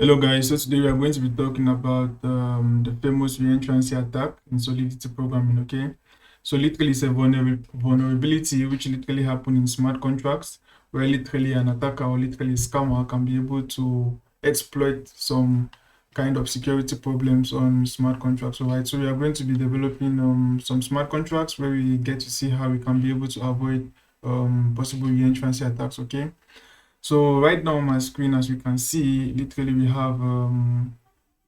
Hello guys, so today we are going to be talking about the famous re-entrancy attack in Solidity programming, okay? So literally it's a vulnerability which literally happen in smart contracts where literally an attacker or literally a scammer can be able to exploit some kind of security problems on smart contracts, alright? So we are going to be developing some smart contracts where we get to see how we can be able to avoid possible re-entrancy attacks, okay? So right now on my screen, as you can see, literally we have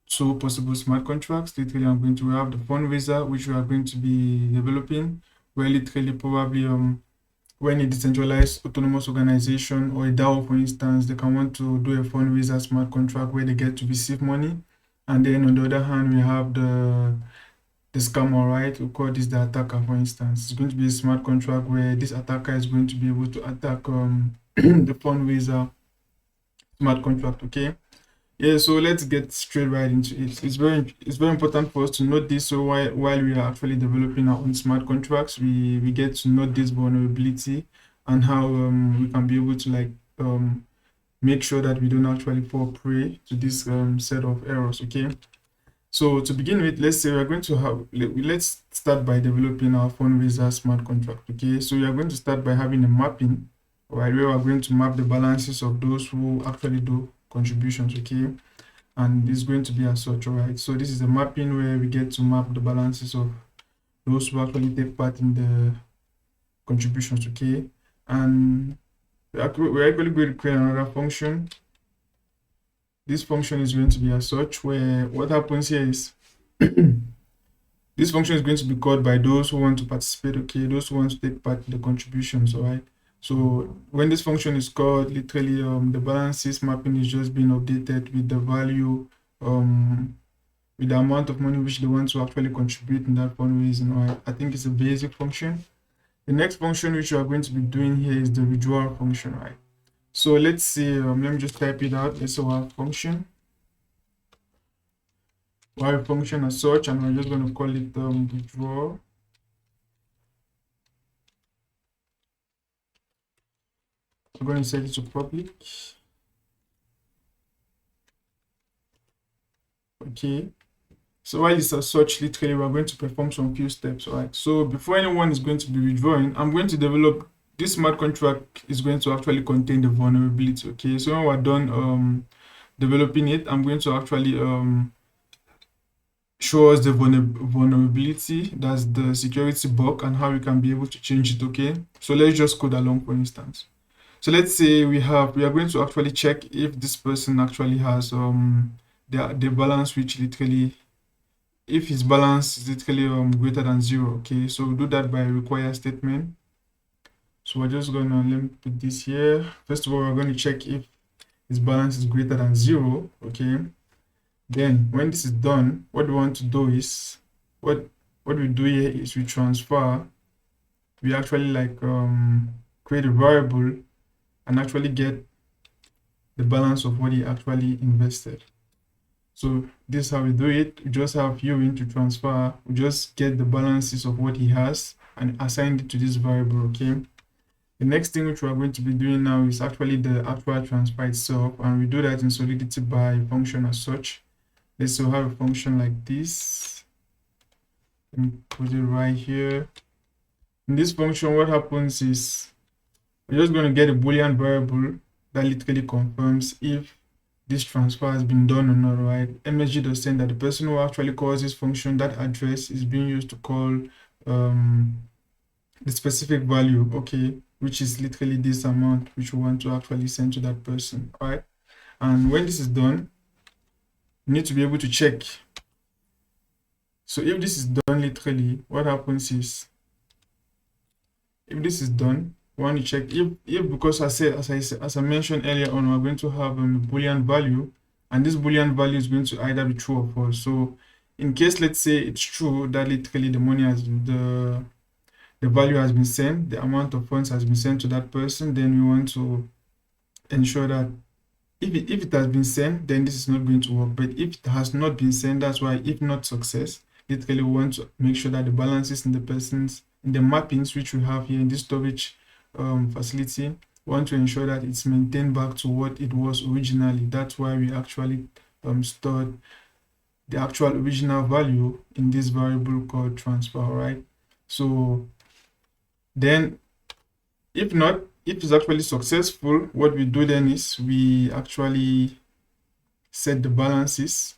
two possible smart contracts. Literally, we have the fundraiser, which we are going to be developing, where literally probably when a decentralized autonomous organization or a DAO, for instance, they can want to do a fundraiser smart contract where they get to receive money. And then on the other hand, we have the scammer, right? We call this the attacker, for instance. It's going to be a smart contract where this attacker is going to be able to attack the fundraiser smart contract, okay? Yeah, so let's get straight right into it. It's very important for us to note this. So while we are actually developing our own smart contracts, we get to note this vulnerability and how we can be able to make sure that we don't actually fall prey to this set of errors, okay? So to begin with, let's say we're going to let's start by developing our fundraiser smart contract, okay? So we are going to start by having a mapping, right, where we're going to map the balances of those who actually do contributions, okay? And it's going to be as such, all right? So this is a mapping where we get to map the balances of those who actually take part in the contributions, okay? And we're actually going to create another function. This function is going to be as such, where what happens here is this function is going to be called by those who want to participate, okay? Those who want to take part in the contributions, all right? So when this function is called, literally the balances mapping is just being updated with the value, with the amount of money which they want to actually contribute in that fundraising, right? I think it's a basic function. The next function which we are going to be doing here is the withdrawal function, right? So let's see, let me just type it out. Let's say our function. While function as such, and we're just going to call it withdraw. I'm going to set it to public. Okay. So while it's as such, literally, we're going to perform some few steps, right? So before anyone is going to be withdrawing, I'm going to develop this smart contract is going to actually contain the vulnerability, okay? So when we're done developing it, I'm going to actually show us the vulnerability, that's the security bug, and how we can be able to change it, okay? So let's just code along, for instance. So let's say we are going to actually check if this person actually has the balance which literally, if his balance is literally greater than 0, okay? So we'll do that by a require statement. So we're just gonna, let me put this here. First of all, we're going to check if his balance is greater than 0, okay? Then when this is done, what we want to do is, what we do here is we transfer, we actually create a variable and actually get the balance of what he actually invested. So this is how we do it. We just have viewing to transfer. We just get the balances of what he has and assign it to this variable, okay? The next thing which we are going to be doing now is actually the actual transfer itself, and we do that in Solidity by function as such. Let's say we have a function like this. Let me put it right here. In this function, what happens is we're just going to get a Boolean variable that literally confirms if this transfer has been done or not, right? MSG does send that the person who actually calls this function, that address is being used to call the specific value, okay, which is literally this amount which we want to actually send to that person, right? And when this is done, you need to be able to check. So if this is done, literally, what happens is, if this is done, we want to check if because as I mentioned earlier on, we're going to have a Boolean value, and this Boolean value is going to either be true or false. So in case, let's say it's true that literally the money has the value has been sent, the amount of funds has been sent to that person, then we want to ensure that if it has been sent, then this is not going to work. But if it has not been sent, that's why if not success, literally we want to make sure that the balances in the mappings which we have here in this storage facility We want to ensure that it's maintained back to what it was originally. That's why we actually stored the actual original value in this variable called transfer, right? So then if not, if it's actually successful, what we do then is we actually set the balances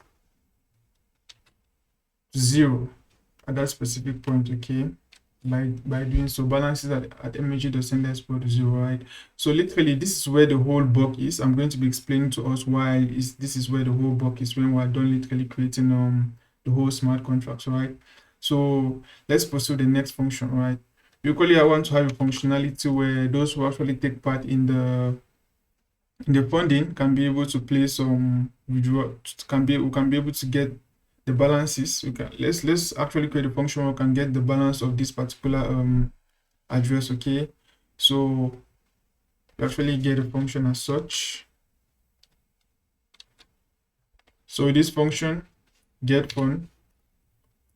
to 0 at that specific point, okay? By doing so, balances at mg.sender to 0, right? So literally, this is where the whole block is. I'm going to be explaining to us why this is where the whole block is when we're done literally creating the whole smart contracts, right? So let's pursue the next function, right? Equally, I want to have a functionality where those who actually take part in the funding can be able to play some withdraw, we can be able to get the balances. Let's actually create a function where we can get the balance of this particular address, okay? So we actually get a function as such. So this function get fund,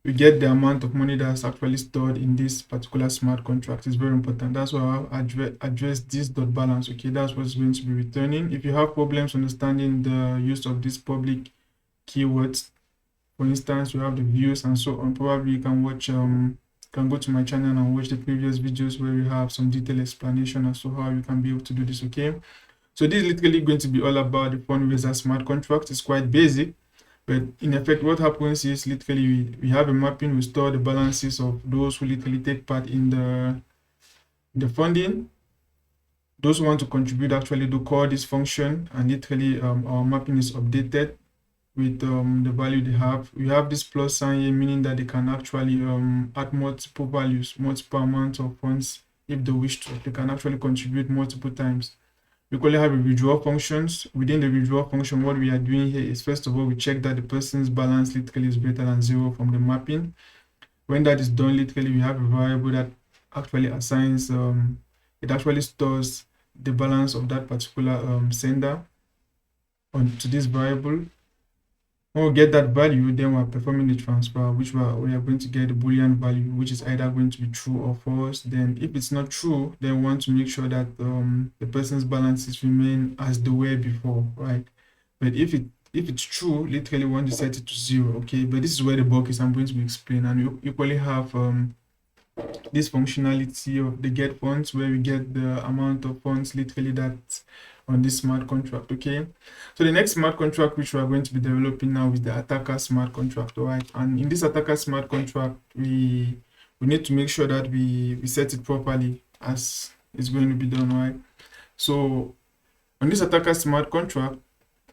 we get the amount of money that's actually stored in this particular smart contract. It's very important. That's why I address this dot balance, okay? That's what's going to be returning. If you have problems understanding the use of these public keywords, for instance, you have the views and so on, probably you can watch can go to my channel and watch the previous videos where we have some detailed explanation as to how you can be able to do this, okay? So this is literally going to be all about the fundraiser smart contract. It's quite basic, but in effect, what happens is literally we have a mapping, we store the balances of those who literally take part in the funding. Those who want to contribute actually do call this function, and literally our mapping is updated with the value they have. We have this plus sign here, meaning that they can actually add multiple values, multiple amounts of funds if they wish to. They can actually contribute multiple times. We equally have a withdraw functions. Within the withdraw function, what we are doing here is, first of all, we check that the person's balance literally is greater than 0 from the mapping. When that is done, literally we have a variable that actually assigns it actually stores the balance of that particular sender onto this variable. When we get that value, then we're performing the transfer, which we are going to get the Boolean value, which is either going to be true or false. Then if it's not true, then we want to make sure that the person's balances remain as they were before, right? But if it's true, literally we want to set it to 0, okay? But this is where the bug is. I'm going to be explaining, and you equally have this functionality of the get funds, where we get the amount of funds literally that on this smart contract, okay? So the next smart contract which we are going to be developing now is the attacker smart contract, all right? And in this attacker smart contract, we need to make sure that we set it properly as it's going to be done, right? So on this attacker smart contract,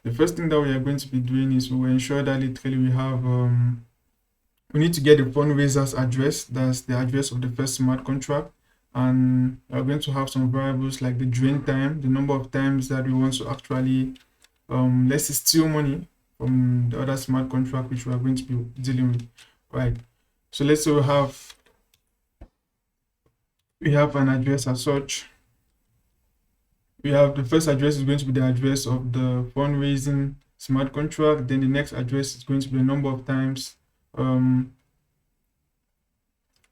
the first thing that we are going to be doing is we will ensure that literally we have we need to get the fundraiser's address. That's the address of the first smart contract. And we're going to have some variables like the drain time, the number of times that we want to actually let's say steal money from the other smart contract which we are going to be dealing with, right? So let's say we have an address as such. We have the first address is going to be the address of the fundraising smart contract. Then the next address is going to be the number of times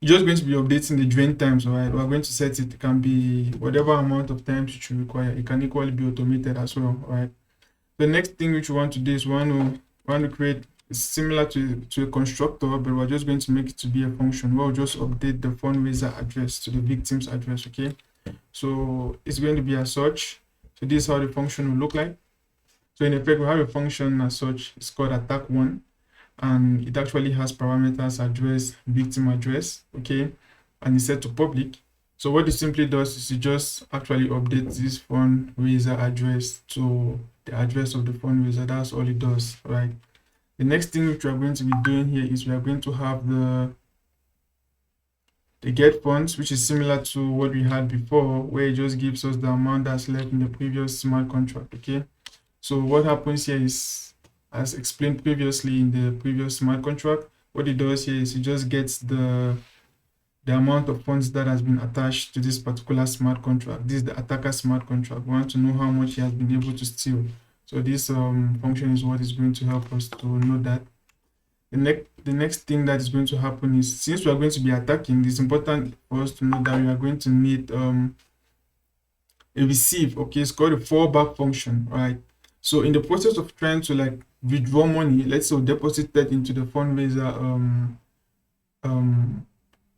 you're just going to be updating the drain times, right? We're going to set it can be whatever amount of times you require. It can equally be automated as well, right? The next thing which we want to do is we want to create similar to a constructor, but we're just going to make it to be a function. We'll just update the fundraiser address to the victim's address, okay? So it's going to be as such. So this is how the function will look like. So in effect, we have a function as such. It's called attack1. And it actually has parameters address, victim address, okay, and it's set to public. So what it simply does is it just actually updates this fundraiser address to the address of the fundraiser. That's all it does, right? The next thing which we are going to be doing here is we are going to have the get funds, which is similar to what we had before, where it just gives us the amount that's left in the previous smart contract, okay? So what happens here is, as explained previously in the previous smart contract, what it does here is it just gets the amount of funds that has been attached to this particular smart contract. This is the attacker smart contract. We want to know how much he has been able to steal. So this function is what is going to help us to know that. The next thing that is going to happen is, since we are going to be attacking, it's important for us to know that we are going to need a receive. Okay, it's called a fallback function, right? So in the process of trying to like withdraw money, let's say we deposit that into the fundraiser um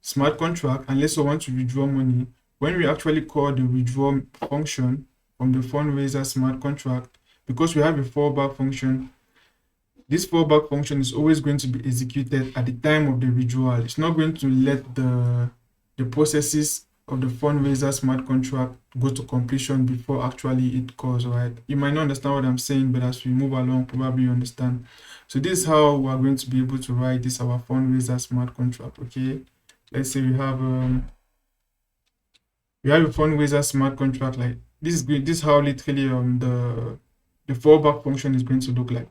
smart contract, and let's say we want to withdraw money. When we actually call the withdraw function from the fundraiser smart contract, because we have a fallback function, this fallback function is always going to be executed at the time of the withdrawal. It's not going to let the processes of the fundraiser smart contract go to completion before actually it calls, right? You might not understand what I'm saying, but as we move along, probably you understand. So this is how we are going to be able to write this our fundraiser smart contract. Okay, let's say we have a fundraiser smart contract like this. This is how literally the fallback function is going to look like.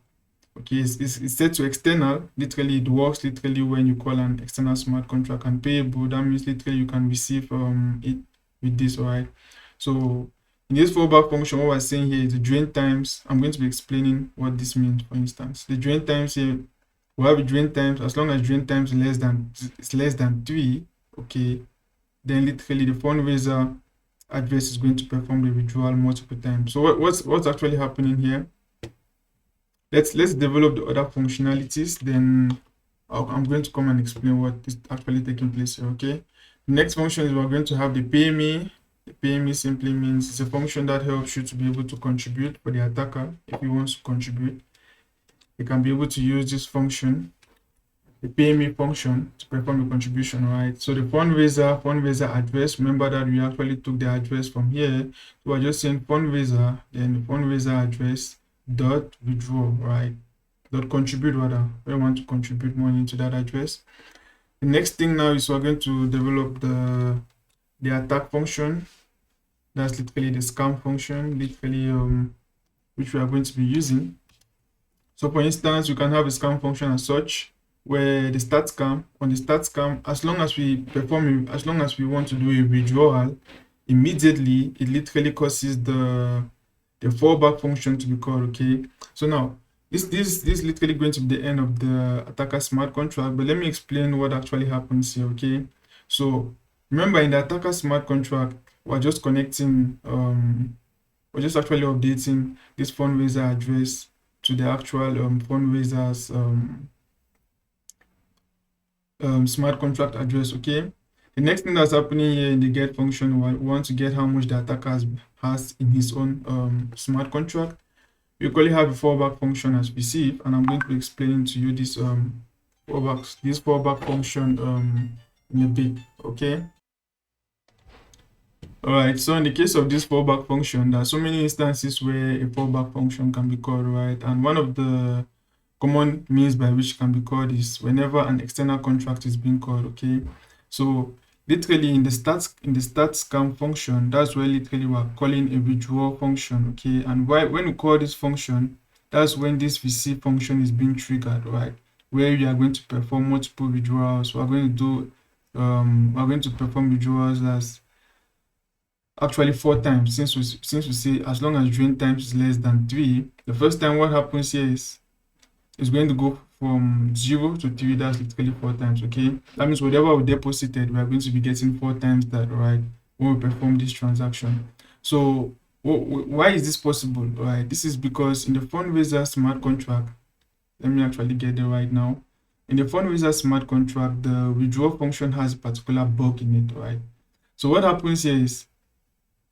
Okay, it's set to external. Literally, it works literally when you call an external smart contract, and payable. That means literally you can receive it with this, alright. So in this fallback function, what we're saying here is the drain times. I'm going to be explaining what this means. For instance, the drain times here, we have a drain times as long as drain times is less than 3. Okay, then literally the fundraiser address is going to perform the withdrawal multiple times. So what's actually happening here? Let's develop the other functionalities, then I'm going to come and explain what is actually taking place here. Okay, the next function is we're going to have the pay me. The pay me simply means it's a function that helps you to be able to contribute for the attacker. If he wants to contribute, you can be able to use this function, the pay me function, to perform the contribution, right? So the fundraiser address, remember that we actually took the address from here. So we're just saying fundraiser, then the fundraiser address dot withdraw, right? Dot contribute, rather. We want to contribute money to that address. The next thing now is we're going to develop the attack function. That's literally the scam function, literally which we are going to be using. So for instance, you can have a scam function as such, where the start scam, as long as we want to do a withdrawal, immediately it literally causes the fallback function to be called. Okay, so now this literally going to be the end of the attacker smart contract, but let me explain what actually happens here. Okay, so remember, in the attacker smart contract, we're just connecting we're just actually updating this fundraiser address to the actual fundraisers smart contract address. Okay, the next thing that's happening here in the get function, we want to get how much the attacker has in his own smart contract. We equally have a fallback function as receive, and I'm going to be explaining to you this fallback function in a bit. Okay, all right. So in the case of this fallback function, there are so many instances where a fallback function can be called, right? And one of the common means by which it can be called is whenever an external contract is being called. Okay, so literally in the start scam function, that's where literally we're calling a withdraw function. Okay, and when we call this function, that's when this receive function is being triggered, right? Where we are going to perform multiple withdrawals. We're going to perform withdrawals as actually 4 times, since we say as long as drain times is less than 3. The first time, what happens here is it's going to go from 0 to 3. That's literally 4 times. Okay, that means whatever we deposited, we are going to be getting 4 times that, right, when we perform this transaction. So why is this possible? Right, this is because in the fundraiser smart contract, let me actually get there right now. In the fundraiser smart contract, the withdraw function has a particular bug in it, right? So what happens here is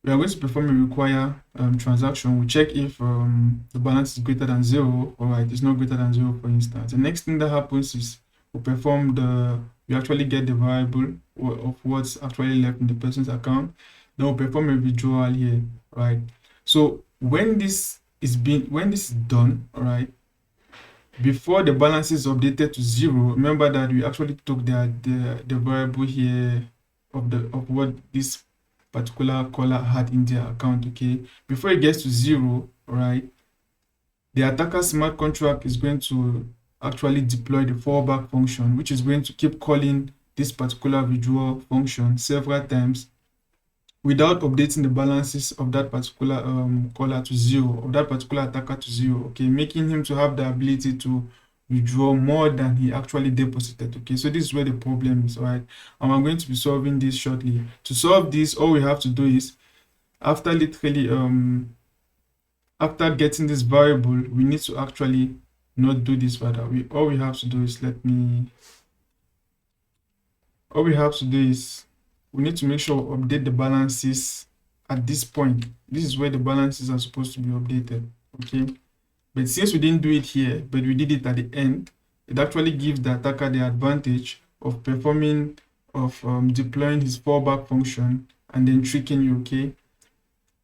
we are going to perform a require transaction. We check if the balance is greater than 0. All right, it's not greater than 0, for instance. The next thing that happens is we actually get the variable of what's actually left in the person's account. Then we'll perform a withdrawal here, right? So when this is done, all right, before the balance is updated to 0, remember that we actually took the variable here of what this particular caller had in their account. Okay, before it gets to 0, right, the attacker smart contract is going to actually deploy the fallback function, which is going to keep calling this particular withdrawal function several times without updating the balances of that particular caller to 0, of that particular attacker to 0. Okay, making him to have the ability to withdraw more than he actually deposited. Okay, so this is where the problem is, right? And I'm going to be solving this shortly. To solve this, all we have to do is after literally after getting this variable, we need to actually not do this further. All we have to do is we need to make sure we update the balances at this point. This is where the balances are supposed to be updated. Okay. But since we didn't do it here, but we did it at the end, it actually gives the attacker the advantage of deploying his fallback function and then tricking you, okay?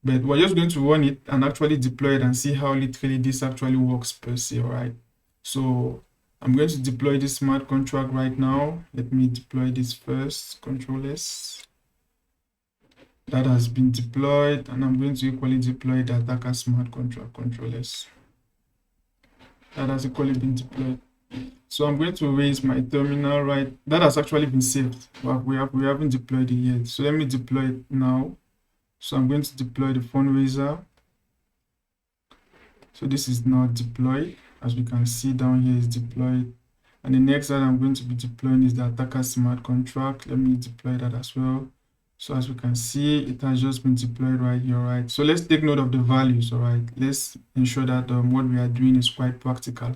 But we're just going to run it and actually deploy it and see how literally this actually works per se, right? So I'm going to deploy this smart contract right now. Let me deploy this first, Control S. That has been deployed, and I'm going to equally deploy the attacker smart contract, Control S. That has equally been deployed. So I'm going to raise my terminal, right? That has actually been saved, but we haven't deployed it yet. So let me deploy it now. So I'm going to deploy the fundraiser. So this is now deployed. As we can see down here is deployed. And the next that I'm going to be deploying is the attacker smart contract. Let me deploy that as well. So as we can see, it has just been deployed right here, right? So let's take note of the values, all right? Let's ensure that what we are doing is quite practical.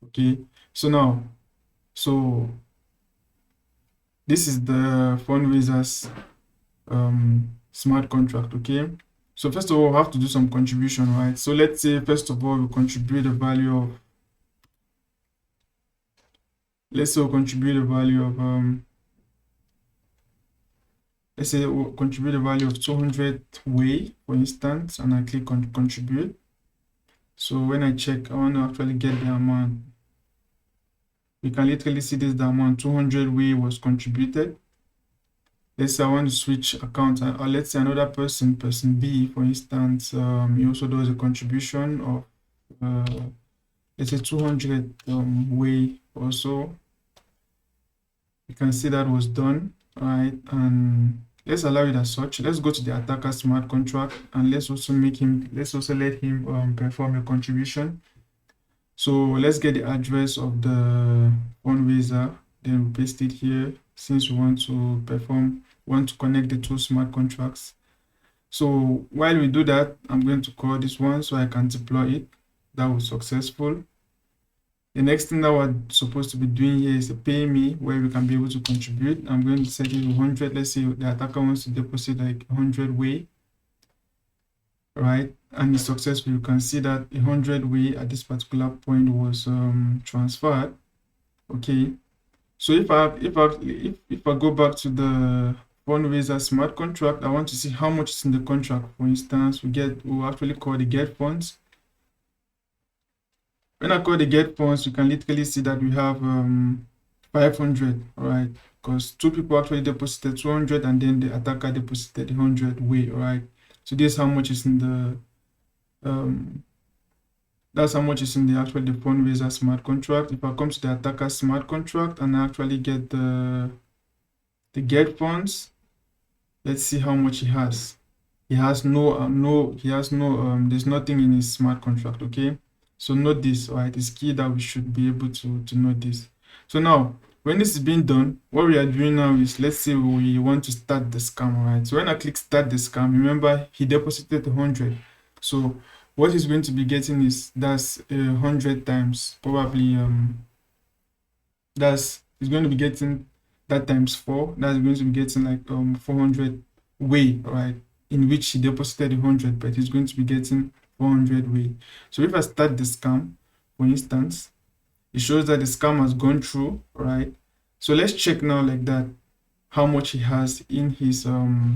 Okay, so now, this is the fundraisers smart contract, okay? So first of all, we have to do some contribution, right? So let's say, first of all, we contribute the value of, let's say we'll contribute the value of, let's say we'll contribute the value of 200 Wei, for instance, and I click on contribute. So when I check, I want to actually get the amount. We can literally see this, the amount 200 Wei was contributed. Let's say I want to switch account, or let's say another person B, for instance, he also does a contribution of, let's say 200 Wei also. You can see that was done, right? And let's allow it as such. Let's go to the attacker smart contract, and let's also let him perform a contribution. So let's get the address of the fundraiser, then we paste it here, since we want to connect the two smart contracts. So while we do that, I'm going to call this one so I can deploy it. That was successful. The next thing that we're supposed to be doing here is the pay me, where we can be able to contribute. I'm going to set it to 100. Let's say the attacker wants to deposit like 100 Wei, right? And it's successful. You can see that 100 Wei at this particular point was transferred. Okay. So if I go back to the fundraiser smart contract, I want to see how much is in the contract. For instance, we'll actually call the get funds. When I call the get funds, you can literally see that we have 500, all right? Because two people actually deposited 200 and then the attacker deposited 100 Wei, all right? So this is how much is in the that's how much is in the fundraiser smart contract. If I come to the attacker smart contract and I actually get the get funds, let's see how much he has. He has there's nothing in his smart contract, okay? So note this, right? It's key that we should be able to note this. So now, when this is being done, what we are doing now is, let's say we want to start the scam, right? So when I click start the scam, remember he deposited 100. So what he's going to be getting is, that's 100 times, probably, he's going to be getting that times 4. That's going to be getting like 400 Wei, right? In which he deposited 100, but he's going to be getting 400 Wei. So if I start the scam, for instance, it shows that the scam has gone through, right? So let's check now like that, how much he has in his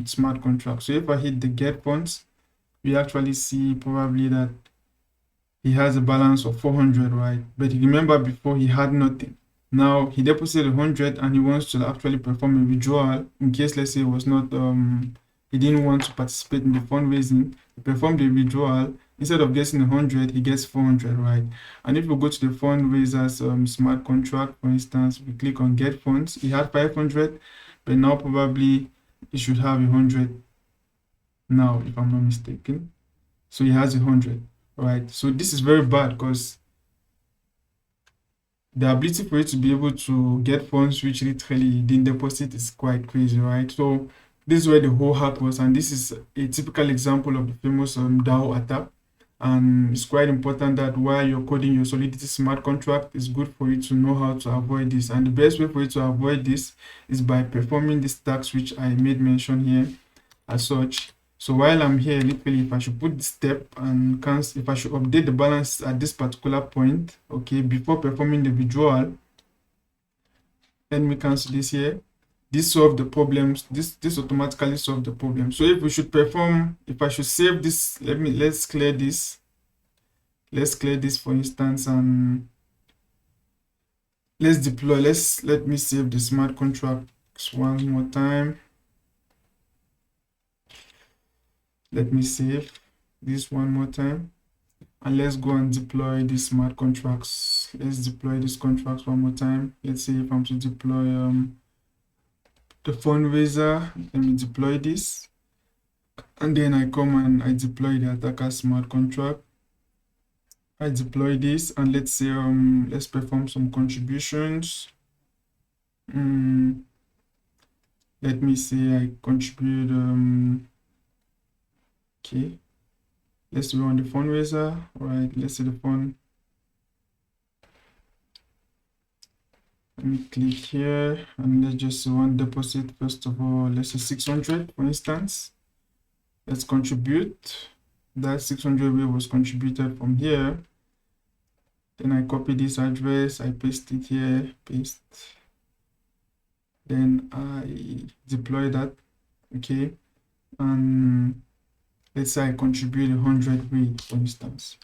smart contract. So if I hit the get funds, we actually see probably that he has a balance of 400, right? But remember, before he had nothing. Now he deposited 100 and he wants to actually perform a withdrawal in case, let's say, it was not he didn't want to participate in the fundraising. He performed the withdrawal. Instead of getting 100, he gets 400, right? And if we go to the fundraisers smart contract, for instance, we click on get funds. He had 500, but now probably he should have 100 now, if I'm not mistaken. So he has 100, right? So this is very bad, because the ability for you to be able to get funds which literally didn't deposit is quite crazy, right? So This is where the whole hack was, and this is a typical example of the famous DAO attack. And it's quite important that while you're coding your Solidity smart contract, it's good for you to know how to avoid this. And the best way for you to avoid this is by performing these tasks which I made mention here as such. So while I'm here, literally, if I should put this step and cancel, if I should update the balance at this particular point, okay, before performing the withdrawal, let me cancel this here. This solve the problems. This automatically solve the problem. So if we should perform, if I should save this, let's clear this. Let's clear this, for instance, and let's deploy. Let me save the smart contracts one more time. Let me save this one more time, and let's go and deploy these smart contracts. Let's deploy these contracts one more time. Let's see if I'm to deploy the fundraiser. Let me deploy this, and then I come and I deploy the attacker smart contract. I deploy this, and let's say let's perform some contributions. Let me say I contribute okay, let's do on the fundraiser. All right, let's see the fund. Let me click here, and let's just see one deposit. First of all, let's say 600, for instance. Let's contribute. That 600 was contributed from here. Then I copy this address, I paste it here, paste. Then I deploy that, okay. And let's say I contribute 100 way, for instance.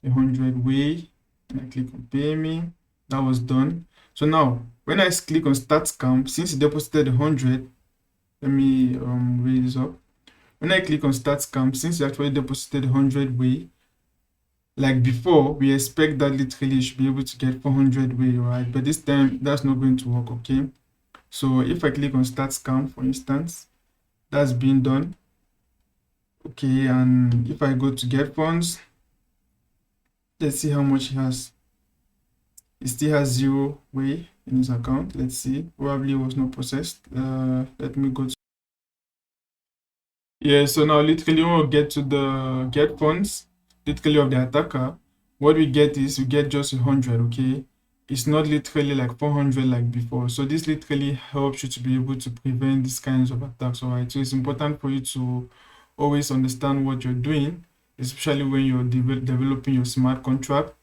100 way, and I click on pay me. That was done. So now, when I click on start scam, since it deposited 100, let me read this up. When I click on start scam, since it actually deposited 100 way, like before, we expect that literally you should be able to get 400 way, right? But this time, that's not going to work, okay? So if I click on start scam, for instance, that's being done. Okay, and if I go to get funds, let's see how much he has. He still has 0 way in his account. Let's see, probably was not processed. Let me go to, yeah, so now literally when we get to the get funds, literally of the attacker, what we get is we get just 100, okay? It's not literally like 400 like before. So this literally helps you to be able to prevent these kinds of attacks, all right? So it's important for you to always understand what you're doing, especially when you're developing your smart contract,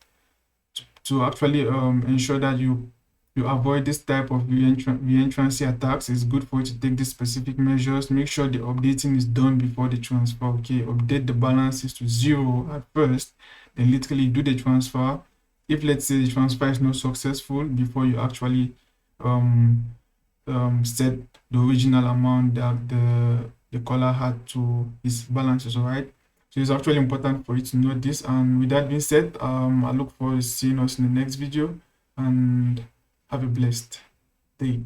to actually ensure that you avoid this type of re-entrancy attacks. It's good for you to take these specific measures. Make sure the updating is done before the transfer, okay? Update the balances to 0 at first, then literally do the transfer. If let's say the transfer is not successful, before you actually set the original amount that the caller had to his balances, all right? So it's actually important for you to know this. And with that being said, I look forward to seeing us in the next video, and have a blessed day.